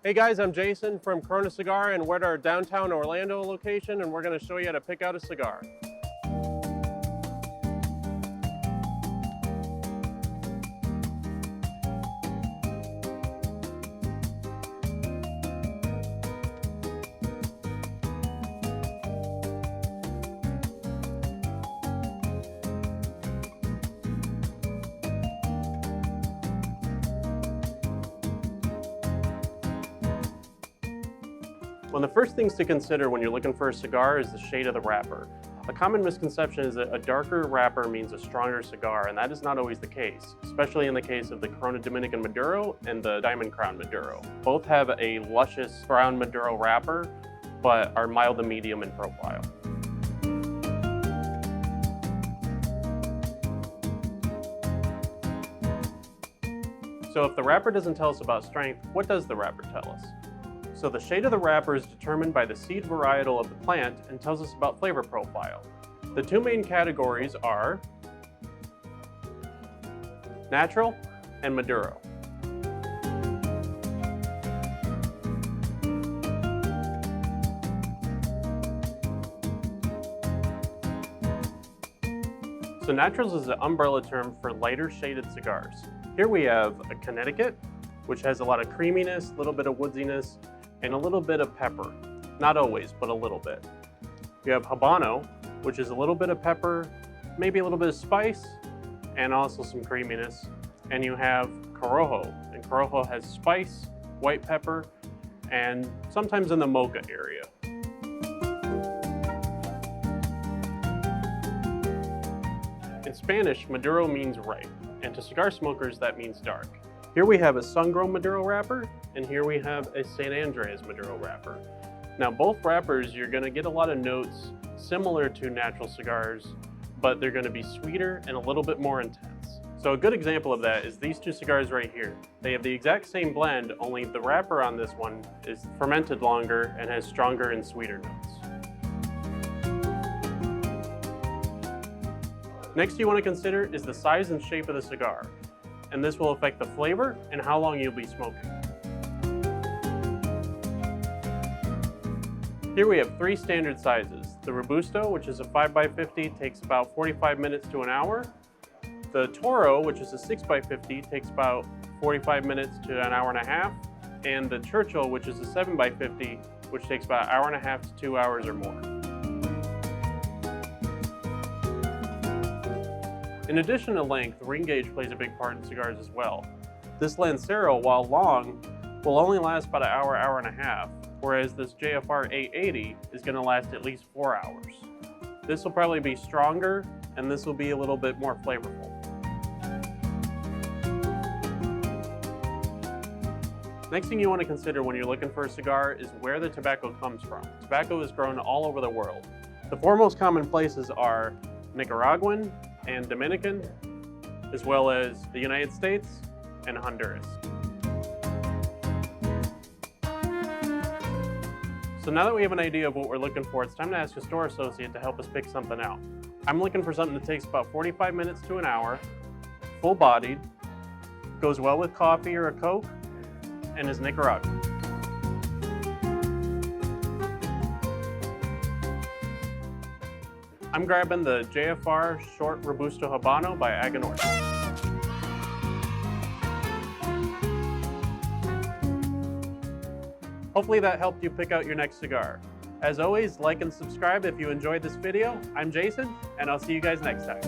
Hey guys, I'm Jason from Corona Cigar, and we're at our downtown Orlando location, and we're going to show you how to pick out a cigar. One of the first things to consider when you're looking for a cigar is the shade of the wrapper. A common misconception is that a darker wrapper means a stronger cigar, and that is not always the case, especially in the case of the Corona Dominican Maduro and the Diamond Crown Maduro. Both have a luscious brown Maduro wrapper, but are mild to medium in profile. So if the wrapper doesn't tell us about strength, what does the wrapper tell us? So the shade of the wrapper is determined by the seed varietal of the plant and tells us about flavor profile. The two main categories are natural and Maduro. So naturals is an umbrella term for lighter shaded cigars. Here we have a Connecticut, which has a lot of creaminess, a little bit of woodsiness, and a little bit of pepper. Not always, but a little bit. You have Habano, which is a little bit of pepper, maybe a little bit of spice, and also some creaminess. And you have Corojo, and Corojo has spice, white pepper, and sometimes in the mocha area. In Spanish, Maduro means ripe, and to cigar smokers that means dark. Here we have a sun-grown Maduro wrapper, and here we have a San Andreas Maduro wrapper. Now both wrappers, you're going to get a lot of notes similar to natural cigars, but they're going to be sweeter and a little bit more intense. So a good example of that is these two cigars right here. They have the exact same blend, only the wrapper on this one is fermented longer and has stronger and sweeter notes. Next you want to consider is the size and shape of the cigar, and this will affect the flavor and how long you'll be smoking. Here we have three standard sizes. The Robusto, which is a 5x50, takes about 45 minutes to an hour. The Toro, which is a 6x50, takes about 45 minutes to an hour and a half. And the Churchill, which is a 7x50, which takes about an hour and a half to 2 hours or more. In addition to length, ring gauge plays a big part in cigars as well. This Lancero, while long, will only last about an hour, hour and a half, whereas this JFR 880 is going to last at least 4 hours. This will probably be stronger, and this will be a little bit more flavorful. Next thing you want to consider when you're looking for a cigar is where the tobacco comes from. Tobacco is grown all over the world. The four most common places are Nicaraguan and Dominican, as well as the United States and Honduras. So now that we have an idea of what we're looking for, it's time to ask a store associate to help us pick something out. I'm looking for something that takes about 45 minutes to an hour, full-bodied, goes well with coffee or a Coke, and is Nicaraguan. I'm grabbing the JFR Short Robusto Habano by Aganorte. Hopefully that helped you pick out your next cigar. As always, like and subscribe if you enjoyed this video. I'm Jason, and I'll see you guys next time.